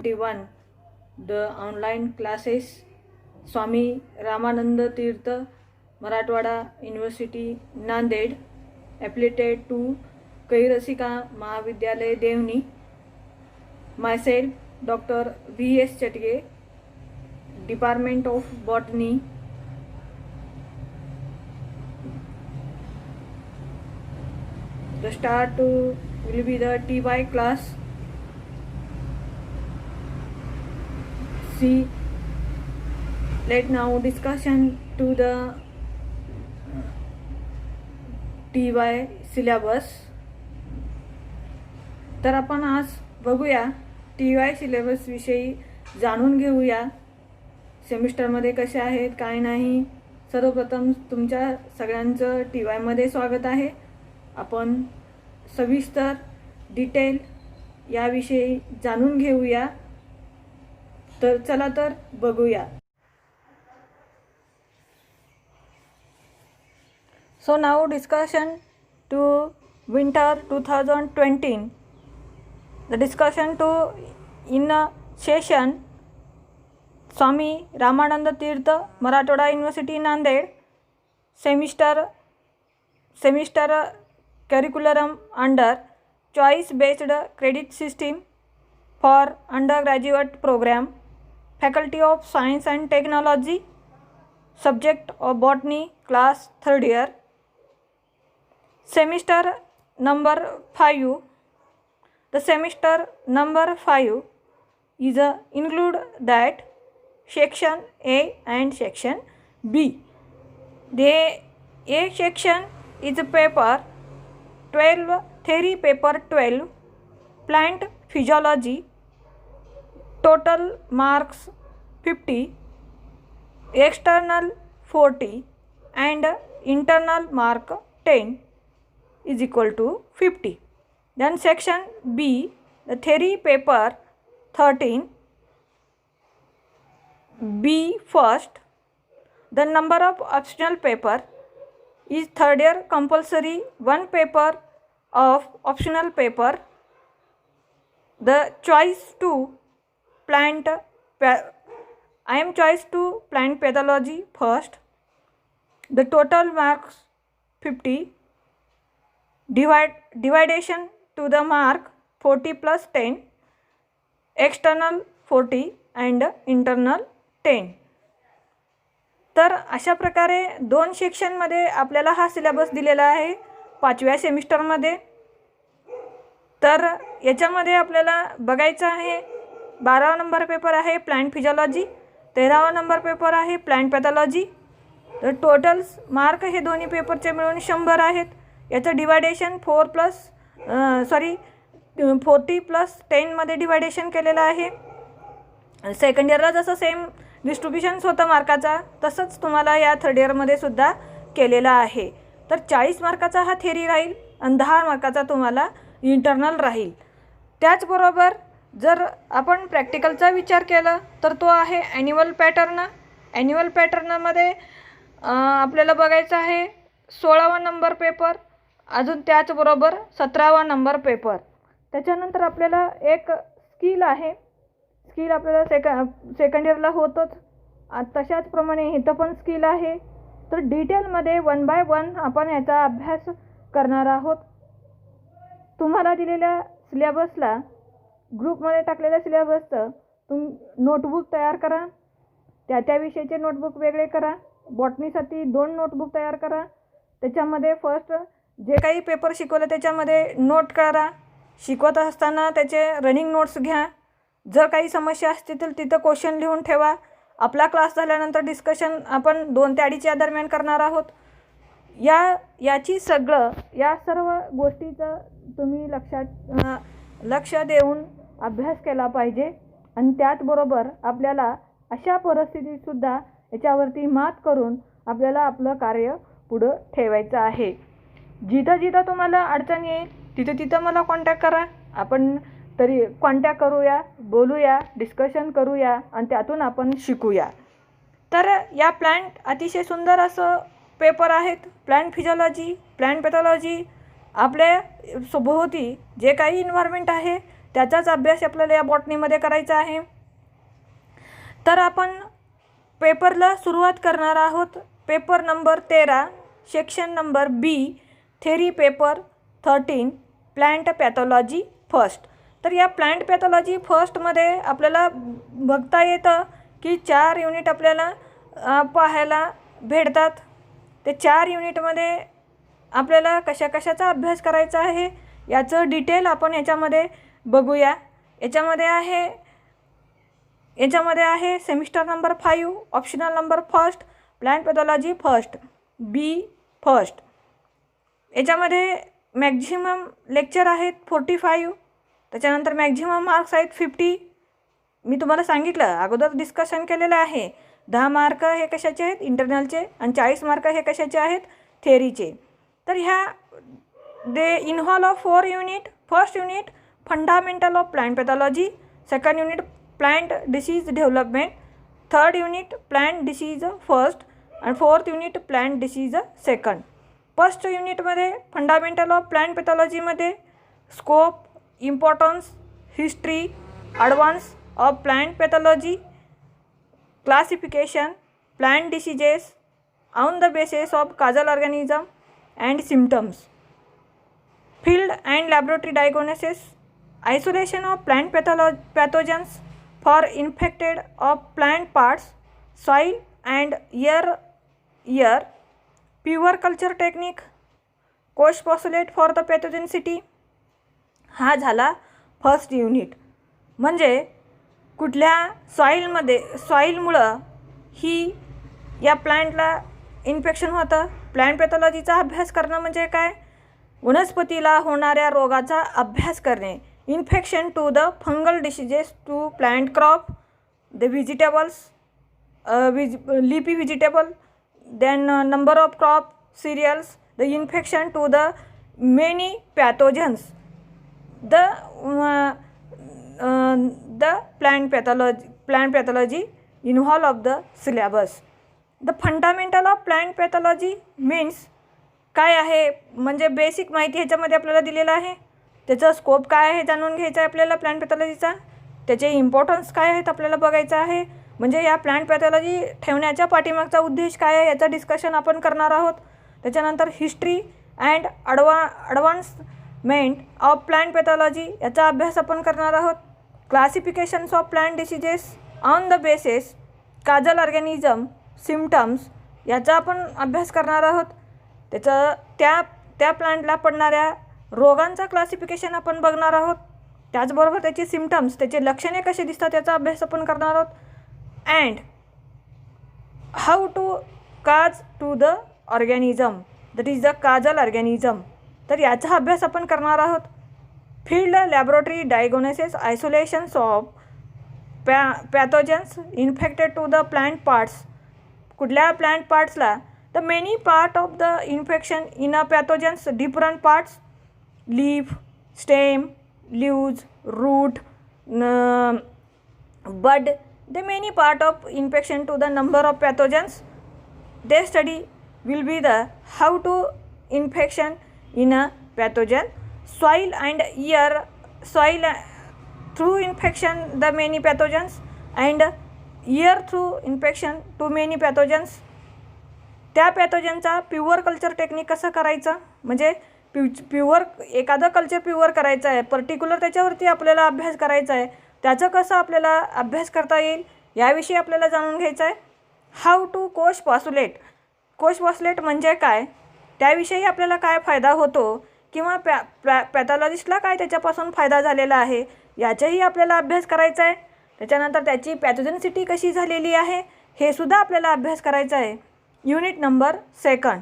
2021 the online classes Swami Ramananda Tirtha Marathwada University Nanded affiliated to Kairasika Mahavidyalaya Devni. Myself Dr. V.S. Chatge, Department of Botany. The start will be the TY class. See, let now discussion to the TY syllabus. तर आपण आज बघूया TY syllabus विषयी जाणून घेऊया. सेमिस्टरमध्ये कसे आहेत काय नाही. सर्वप्रथम तुमच्या सगळ्यांचं TY मध्ये स्वागत आहे. आपण सविस्तर डिटेल याविषयी जाणून घेऊया. तर चला तर बघूया. So now discussion to winter 2020. The discussion to in a session Swami Ramananda Tirtha Marathwada University Nanded semester curriculum under choice based credit system for undergraduate program, faculty of science and technology, subject of botany, class 3rd year, semester number 5. The semester number 5 is include that section A and section B. The A section is paper 12, theory paper 12, plant physiology, total marks 50, external 40 and internal mark 10 is equal to 50. Then section B, the theory paper 13, B first. The number of optional paper is 3rd year compulsory, 1 paper of optional paper. The choice to plant I am choice to plant pathology first. The total marks 50. Dividation to the mark 40 plus 10, external 40 and internal 10. तर अशा प्रकारे 2 सेक्शनमध्ये आपल्याला हा syllabus दिलेला आहे 5व्या सेमिस्टरमध्ये. तर याच्यामध्ये आपल्याला बघायचं आहे 12वा नंबर पेपर आहे प्लांट फिजियोलॉजी, 13वा नंबर पेपर आहे प्लांट पॅथॉलॉजी. तर टोटल मार्क हे दोन्ही पेपरचे मिळून 100 आहेत. याचं डिवायडेशन 40 प्लस 10 मध्ये डिवायडेशन केलेलं आहे. सेकंड इयरला जसं सेम डिस्ट्रीब्युशन्स होतं मार्काचा तसंच तुम्हाला या 3rd इयरमध्ये सुद्धा केलेला आहे. तर 40 मार्काचा हा थेरी राहील आणि 10 मार्काचा तुम्हाला इंटरनल राहील. त्याचबरोबर जर आपण प्रॅक्टिकलचा विचार केला तर तो आहे ॲन्युअल पॅटर्न. ॲन्युअल पॅटर्नमध्ये आपल्याला बघायचं आहे 16वा नंबर पेपर, अजून त्याचबरोबर 17वा नंबर पेपर. त्याच्यानंतर आपल्याला एक स्किल आहे. स्किल आपल्याला सेकंड इयरला होतोच, तशाचप्रमाणे इथं पण स्किल आहे. तर डिटेलमध्ये 1 बाय 1 आपण याचा अभ्यास करणार आहोत. तुम्हाला दिलेल्या सिलेबसला ग्रुपमध्ये टाकलेल्या सिलेबसचं नोटबुक तयार करा. त्या विषयाचे नोटबुक वेगळे करा. बॉटनीसाठी 2 नोटबुक तयार करा. त्याच्यामध्ये फर्स्ट जे काही पेपर शिकवले त्याच्यामध्ये नोट करा. शिकवत असताना त्याचे रनिंग नोट्स घ्या. जर काही समस्या असतील तर तिथं क्वेश्चन लिहून ठेवा. आपला क्लास झाल्यानंतर डिस्कशन आपण 2 ते 2:30च्या दरम्यान करणार आहोत. या सर्व गोष्टीचं तुम्ही लक्ष देऊन अभ्यास केला पाहिजे. आणि त्याचबरोबर आपल्याला अशा परिस्थितीतसुद्धा याच्यावरती मात करून आपल्याला आपलं कार्य पुढं ठेवायचं आहे. जिथं तुम्हाला अडचण येईल तिथं मला कॉन्टॅक्ट करा. आपण तरी कॉन्टॅक्ट करूया, बोलूया, डिस्कशन करूया आणि त्यातून आपण शिकूया. तर या प्लांट अतिशय सुंदर असं पेपर आहेत. प्लांट फिजियोलॉजी, प्लांट पॅथॉलॉजी, आपल्या सभोवती जे काही इन्व्हायरमेंट आहे त्याचाच अभ्यास आपल्याला या बॉटनीमध्ये करायचा आहे. तर आपण पेपरला सुरुवात करणार आहोत. Paper number 13, section number B, theory paper 13, plant pathology first. तर या प्लांट पॅथॉलॉजी फर्स्टमध्ये आपल्याला बघता येतं की 4 युनिट आपल्याला पाहायला भेटतात. ते 4 युनिटमध्ये आपल्याला कशाचा अभ्यास करायचा आहे याचं डिटेल आपण याच्यामध्ये बघूया. याच्यामध्ये आहे semester number 5, optional number first, plant pathology first, B first. याच्यामध्ये मॅक्झिमम लेक्चर आहेत 45. त्याच्यानंतर मॅक्झिमम मार्क्स आहेत 50. मी तुम्हाला सांगितलं, अगोदर डिस्कशन केलेलं आहे. 10 मार्क हे कशाचे आहेत, इंटरनलचे, आणि 40 मार्क हे कशाचे आहेत, थेअरीचे. तर ह्या they involve of 4 unit. First unit fundamental of plant pathology, second unit plant disease development, third unit plant disease first, आणि fourth unit plant disease second. First युनिटमध्ये फंडामेंटल ऑफ प्लांट पॅथॉलॉजीमध्ये scope, importance, history, advance of plant pathology, classification, plant diseases on the basis of causal organism and symptoms, field and laboratory diagnosis, isolation of plant pathogens for infected of plant parts, soil and air, pure culture technique, कोश postulate for the pathogenicity. हा झाला first unit. म्हणजे कुठल्या सॉईलमुळं ही या प्लांटला infection होतं. Plant पॅथॉलॉजीचा अभ्यास करणं म्हणजे काय, वनस्पतीला होणाऱ्या रोगाचा अभ्यास करणे. Infection to the fungal diseases to plant crop, the vegetables, leafy vegetable, then number of crop cereals, the infection to the many pathogens, the plant pathology involve of the syllabus. The fundamental of plant pathology means काय आहे, म्हणजे basic माहिती ह्याच्यामध्ये आपल्याला दिलेलं आहे. त्याचा scope काय आहे जाणून घ्यायचा आहे आपल्याला प्लांट पॅथॉलॉजीचा. त्याचे इम्पॉर्टन्स काय आहेत आपल्याला बघायचं आहे. म्हणजे या प्लांट पॅथॉलॉजी ठेवण्याच्या पाठीमागचा उद्देश काय आहे याचा डिस्कशन आपण करणार आहोत. त्याच्यानंतर history and advancement of plant pathology याचा अभ्यास आपण करणार आहोत. क्लासिफिकेशन्स of plant diseases on the basis Kajal organism symptoms याचा आपण अभ्यास करणार आहोत. त्याचं त्या प्लांटला पडणाऱ्या रोगांचा क्लासिफिकेशन आपण बघणार आहोत. त्याचबरोबर त्याचे सिम्टम्स, त्याचे लक्षणे कसे दिसतात याचा अभ्यास आपण करणार आहोत. And how to cause to the organism, that is the causal organism, तर याचा अभ्यास आपण करणार आहोत. Field laboratory diagnosis, isolations of pathogens infected to the plant parts, कुठल्या प्लांट पार्ट्सला, the many part of the infection in a pathogens different parts, leaf, stem, leaves, root, bud, the many part of infection to the number of pathogens. Their study will be the how to infection in a pathogen, soil and air, soil through infection the many pathogens, and air through infection to many pathogens. त्या पॅथोजनचा pure culture technique कसं करायचं, म्हणजे pure एखादं culture pure करायचं आहे, particular त्याच्यावरती आपल्याला अभ्यास करायचा आहे, त्याचं कसं आपल्याला अभ्यास करता येईल याविषयी आपल्याला जाणून घ्यायचं आहे. हाऊ टू कोश पॉस्युलेट म्हणजे काय, त्याविषयी आपल्याला काय फायदा होतो किंवा पॅथॉलॉजिस्टला काय त्याच्यापासून फायदा झालेला आहे याचाही आपल्याला अभ्यास करायचा आहे. त्याच्यानंतर त्याची पॅथोजेनिसिटी कशी झालेली आहे हे सुद्धा आपल्याला अभ्यास करायचा आहे. युनिट नंबर सेकंड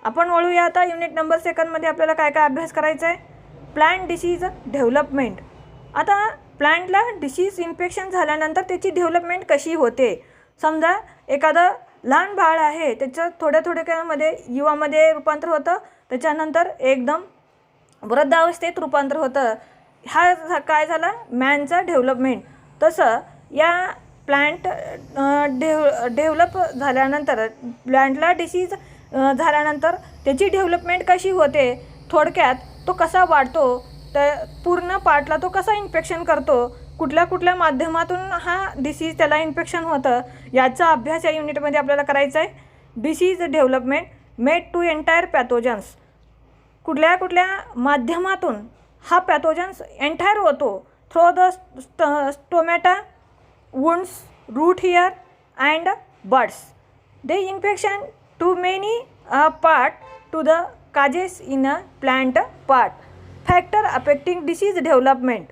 आपण वळूया आता. युनिट नंबर सेकंडमध्ये आपल्याला काय काय अभ्यास करायचा आहे. Plant disease development. आता प्लांटला डिसीज इन्फेक्शन झाल्यानंतर त्याची डेव्हलपमेंट कशी होते. समजा एखादं लहान बाळ आहे, त्याचं थोड्या काळामध्ये युवामध्ये रूपांतर होतं, त्याच्यानंतर एकदम वृद्धावस्थेत रूपांतर होतं. हा काय झाला, मॅनचा डेव्हलपमेंट. तसं या प्लांट डेव्हलप झाल्यानंतर, प्लांटला डिसीज झाल्यानंतर त्याची डेव्हलपमेंट कशी होते, थोडक्यात तो कसा वाढतो तर पूर्ण पार्टला तो कसा इन्फेक्शन करतो, कुठल्या कुठल्या माध्यमातून हा डिसीज त्याला इन्फेक्शन होतं, याचा अभ्यास या युनिटमध्ये आपल्याला करायचा आहे. Disease development made to enter pathogens, कुठल्या कुठल्या माध्यमातून हा पॅथोजन्स एंटायर होतो. Through the stomata, wounds, root hair and buds. They infection to many part to the causes in a plant part. Factor affecting disease development.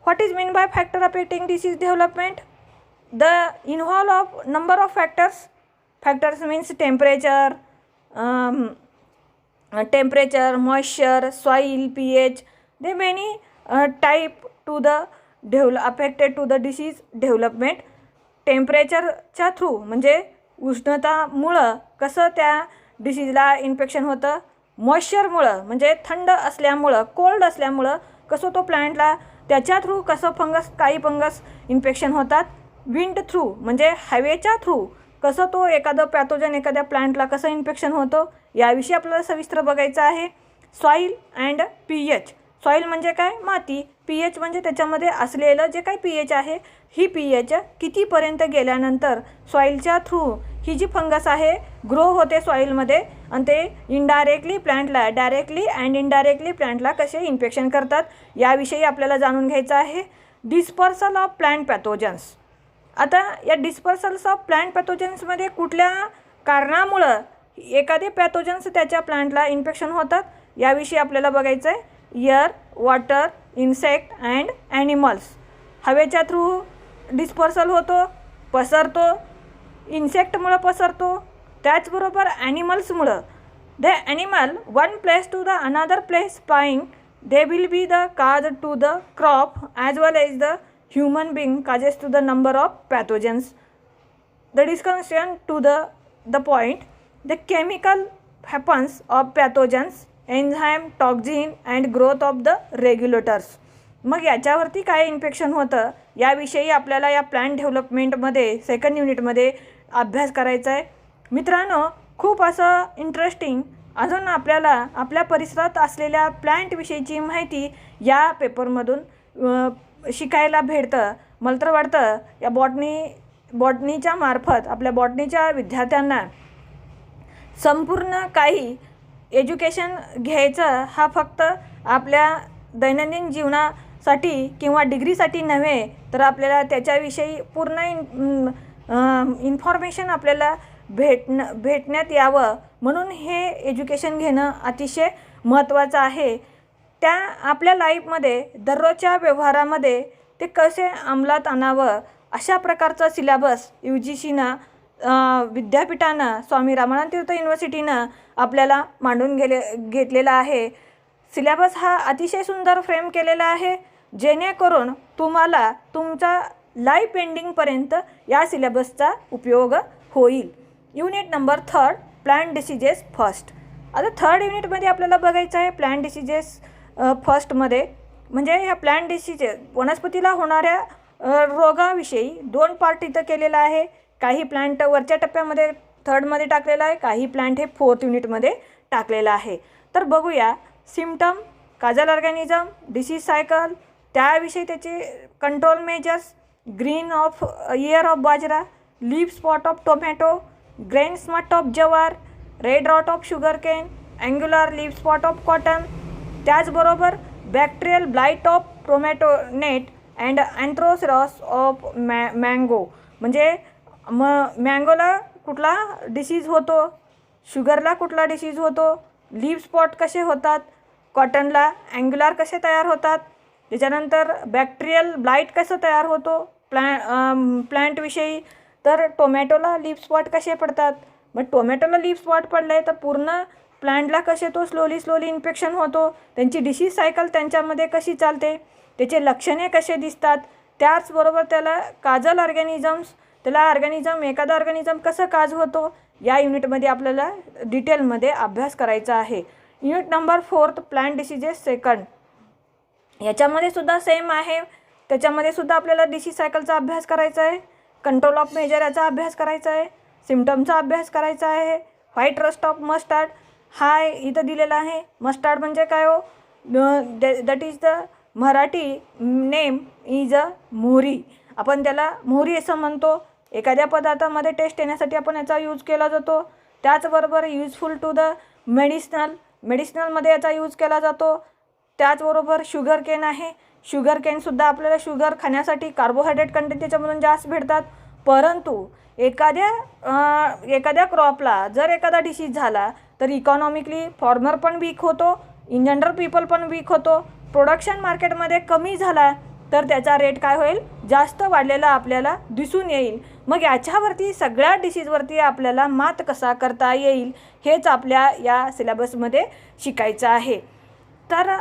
What is mean by factor affecting disease development? The involve of number of factors. Factors means temperature, moisture, soil, pH. They many type to the affected to the disease development. टेम्परेचरच्या through म्हणजे उष्णतामुळं कसं त्या डिसीजला infection होतं. मॉइश्चरमुळं म्हणजे थंड असल्यामुळं, cold असल्यामुळं कसं तो प्लांटला त्याच्या थ्रू कसं काही फंगस इन्फेक्शन होतात. विंड थ्रू म्हणजे हवेच्या थ्रू कसं तो एखादं पॅथोजन एखाद्या प्लांटला कसं इन्फेक्शन होतं, याविषयी आपल्याला सविस्तर बघायचं आहे. Soil and pH. सॉईल म्हणजे काय, माती. पीएच म्हणजे त्याच्यामध्ये असलेलं जे काही पीएच आहे, ही पीएच कितीपर्यंत गेल्यानंतर सॉईलच्या थ्रू ही जी फंगस आहे ग्रो होते सॉईलमध्ये आणि ते इनडायरेक्टली प्लांटला, डायरेक्टली अँड इनडायरेक्टली प्लांटला कसे इन्फेक्शन करतात, याविषयी आपल्याला जाणून घ्यायचं आहे. Dispersal of plant pathogens. आता या डिस्पर्सल्स ऑफ प्लांट पॅथोजन्समध्ये कुठल्या कारणामुळं एखादे पॅथोजन्स त्याच्या प्लांटला इन्फेक्शन होतात, याविषयी आपल्याला बघायचं आहे. Air, water, insect and animals. हवेच्या थ्रू डिस्पर्सल होतो, पसरतो. इन्सेक्टमुळं पसरतो. त्याचबरोबर ॲनिमल्समुळं. The animal one place to the another place spying, they will be the cause to the crop as well as the human being causes to the number of pathogens. The discussion to the point. The chemical happens of pathogens, enzyme, toxin and growth of the regulators. मग याच्यावरती काय infection होतं, याविषयी आपल्याला या plant डेव्हलपमेंटमध्ये second युनिटमध्ये अभ्यास करायचा आहे. मित्रांनो, खूप असं इंटरेस्टिंग अजून आपल्याला आपल्या परिसरात असलेल्या प्लांटविषयीची माहिती या पेपरमधून शिकायला भेटतं. मला तर वाटतं या बॉटनीच्या मार्फत आपल्या बॉटनीच्या विद्यार्थ्यांना संपूर्ण काही एज्युकेशन घ्यायचं हा फक्त आपल्या दैनंदिन जीवनासाठी किंवा डिग्रीसाठी नव्हे, तर आपल्याला त्याच्याविषयी पूर्ण इन्फॉर्मेशन आपल्याला भेटण्यात यावं म्हणून हे एज्युकेशन घेणं अतिशय महत्त्वाचं आहे. त्या आपल्या लाईफमध्ये दररोजच्या व्यवहारामध्ये ते कसे अंमलात आणावं, अशा प्रकारचा सिलेबस UGCनं विद्यापीठानं स्वामी रामानंद तीर्थ युनिव्हर्सिटीनं आपल्याला मांडून घेतलेला आहे. सिलेबस हा अतिशय सुंदर फ्रेम केलेला आहे, जेणेकरून तुम्हाला तुमचा लाईफ एंडिंगपर्यंत या सिलेबसचा उपयोग होईल. Unit number 3, plant diseases first. आता थर्ड युनिटमध्ये आपल्याला बघायचं आहे प्लांट डिसीजेस फर्स्टमध्ये. म्हणजे ह्या प्लांट डिसीजेस वनस्पतीला होणाऱ्या रोगाविषयी 2 पार्ट इथं केलेला आहे. काही प्लांट वरच्या टप्प्यामध्ये थर्डमध्ये टाकलेला आहे, काही प्लांट हे 4th युनिटमध्ये टाकलेला आहे. तर बघूया symptom, causal organism, disease cycle, त्याविषयी त्याचे control measures. Green of ear of bajra, leaf spot of tomato, grain smut of jowar, red rot of sugarcane, angular leaf spot of cotton. त्याचबरोबर बॅक्टेरियल ब्लाइट ऑफ टोमॅटोनेट and anthracnose of mango. म्हणजे मँगोला कुठला disease होतो, शुगरला कुठला disease होतो, leaf spot कसे होतात, कॉटनला अँग्युलर कसे तयार होतात, त्याच्यानंतर बॅक्टेरियल ब्लाइट कसं तयार होतो प्लांटविषयी, तर टोमॅटोला लीफ स्पॉट कसे पडतात. मग टोमॅटोला लीफ स्पॉट पडले तर पूर्ण प्लांटला कसे तो स्लोली इन्फेक्शन होतो, त्यांची डिसीज सायकल त्यांच्यामध्ये कशी चालते, त्याचे लक्षणे कसे दिसतात. त्याचबरोबर त्याला काजल ऑर्गॅनिझम्स, त्याला एखादा ऑर्गॅनिझम कसं काज होतो, या युनिटमध्ये आपल्याला डिटेलमध्ये अभ्यास करायचा आहे. Unit number 4, plant diseases second. याच्यामध्ये सुद्धा सेम आहे. त्याच्यामध्ये सुद्धा आपल्याला डिसीज सायकलचा अभ्यास करायचा आहे, कंट्रोल ऑफ मेजर याचा अभ्यास करायचा आहे, सिम्पटमचा अभ्यास करायचा आहे. व्हाईट रस्ट ऑफ मस्टार्ड हा इथं दिलेला आहे. मस्टार्ड म्हणजे काय हो, that is the Marathi name is a मोहरी. आपण त्याला मोहरी असं म्हणतो. एखाद्या पदार्थामध्ये टेस्ट येण्यासाठी आपण याचा यूज केला जातो. त्याचबरोबर युजफुल टू द मेडिसिनलमध्ये याचा यूज केला जातो. त्याचबरोबर शुगर केन आहे. शुगर केनसुद्धा आपल्याला शुगर खाण्यासाठी कार्बोहायड्रेट कंटेंट त्याच्यामधून जास्त भेटतात. परंतु एखाद्या क्रॉपला जर एखादा डिसीज झाला तर इकॉनॉमिकली फॉर्मर पण वीक होतो, इन जनरल पीपल पण वीक होतो. प्रोडक्शन मार्केटमध्ये कमी झाला तर त्याचा रेट काय होईल, जास्त वाढलेला आपल्याला दिसून येईल. मग याच्यावरती सगळ्या डिसीजवरती आपल्याला मात कसा करता येईल हेच आपल्या या सिलेबसमध्ये शिकायचं आहे. तर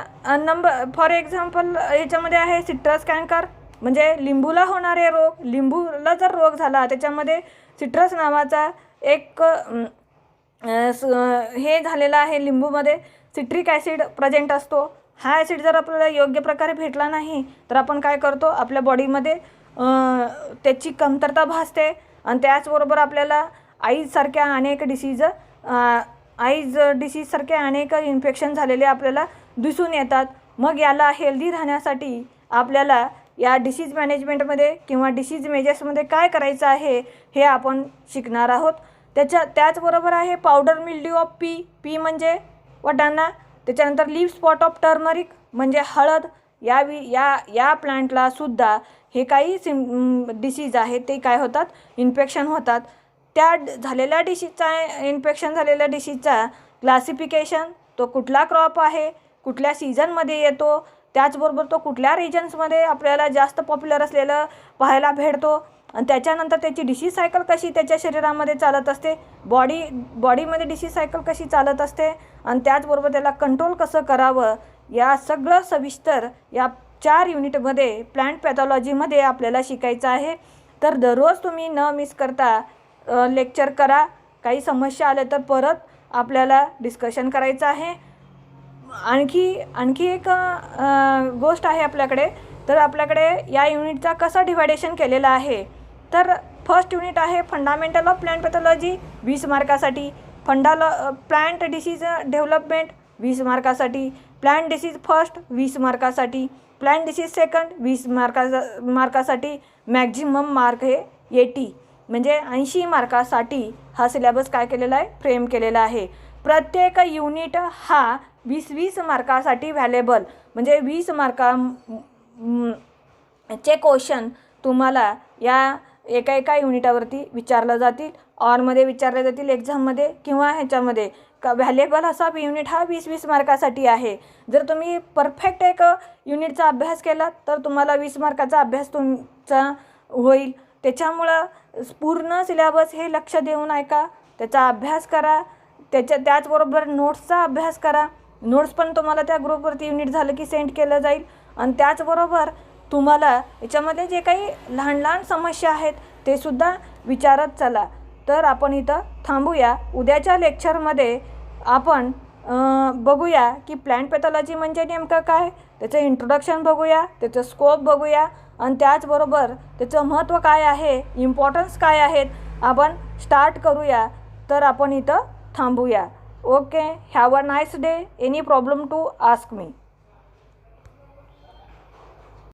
फॉर एक्झाम्पल याच्यामध्ये आहे सिट्रस कॅन्कर, म्हणजे लिंबूला होणारे रोग. लिंबूला जर रोग झाला त्याच्यामध्ये सिट्रस नावाचा एक हे झालेला आहे. लिंबूमध्ये सिट्रिक ॲसिड प्रेझेंट असतो. हा ॲसिड जर आपल्याला योग्य प्रकारे भेटला नाही तर आपण काय करतो, आपल्या बॉडीमध्ये त्याची कमतरता भासते. आणि त्याचबरोबर आपल्याला आईजसारख्या अनेक डिसीजसारखे अनेक इन्फेक्शन झालेले आपल्याला दिसून येतात. मग याला हेल्दी राहण्यासाठी आपल्याला या डिसीज मॅनेजमेंटमध्ये किंवा डिसीज मेजर्समध्ये काय करायचं आहे हे आपण शिकणार आहोत. त्याचबरोबर आहे पावडर मिल्ड्यू ऑफ पी म्हणजे वाटाणा. त्याच्यानंतर लीफ स्पॉट ऑफ टर्मरिक म्हणजे हळद. या प्लांटला सुद्धा हे काही डिसीज आहेत ते काय होतात, इन्फेक्शन होतात. त्या झालेल्या इन्फेक्शन झालेल्या डिसीजचा क्लासिफिकेशन, तो कुठला क्रॉप आहे, कुठल्या सीझनमध्ये येतो, त्याचबरोबर तो कुठल्या रिजन्समध्ये आपल्याला जास्त पॉप्युलर असलेलं पाहायला भेटतो. आणि त्याच्यानंतर त्याची डिसीज सायकल कशी त्याच्या शरीरामध्ये चालत असते, बॉडीमध्ये डिसीज सायकल कशी चालत असते, आणि त्याचबरोबर त्याला कंट्रोल कसं करावं, या सगळं सविस्तर या 4 युनिटमध्ये प्लांट पॅथॉलॉजीमध्ये आपल्याला शिकायचं आहे. तर दररोज तुम्ही न मिस करता लेक्चर करा. काही समस्या आल्या तर परत आपल्याला डिस्कशन करायचं आहे. आणखी एक गोष्ट आहे आपल्याकडे. तर आपल्याकडे या युनिटचा कसा डिव्हायडेशन केलेला आहे, तर फर्स्ट युनिट आहे फंडामेंटल ऑफ प्लांट पॅथॉलॉजी 20 मार्कासाठी, प्लांट डिसीज डेव्हलपमेंट 20 मार्कासाठी, प्लांट डिसीज फर्स्ट 20 मार्कासाठी, प्लांट डिसीज सेकंड 20 मार्कासाठी. मॅक्झिमम मार्क हे 80 म्हणजे 80 मार्कासाठी हा सिलेबस काय केलेला आहे, फ्रेम केलेला आहे. प्रत्येक युनिट हा 20-20 मार्कासाठी व्हॅलेबल, म्हणजे 20 मार्काचे क्वेश्चन तुम्हाला या एका युनिटावरती विचारलं जातील, ऑरमध्ये विचारले जातील, एक्झाममध्ये किंवा ह्याच्यामध्ये. व्हॅलेबल असा युनिट हा 20-20 मार्कासाठी आहे. जर तुम्ही परफेक्ट एक युनिटचा अभ्यास केला तर तुम्हाला 20 मार्काचा अभ्यास तुमचा होईल. त्याच्यामुळं पूर्ण सिलेबस हे लक्ष देऊन ऐका, त्याचा अभ्यास करा. त्याचबरोबर नोट्सचा अभ्यास करा. नोट्स पण तुम्हाला त्या ग्रुपवरती युनिट झालं की सेंड केलं जाईल. आणि त्याचबरोबर तुम्हाला याच्यामध्ये जे काही लहान समस्या आहेत ते सुद्धा विचारत चला. तर आपण इथं थांबूया. उद्याच्या लेक्चरमध्ये आपण बघूया की प्लांट पॅथॉलॉजी म्हणजे नेमकं काय, त्याचं इंट्रोडक्शन बघूया, त्याचं स्कोप बघूया, आणि त्याचबरोबर त्याचं महत्त्व काय आहे, इम्पॉर्टन्स काय आहेत, आपण स्टार्ट करूया. तर आपण इथं थांबूया. Okay, have a nice day. Any problem to ask me.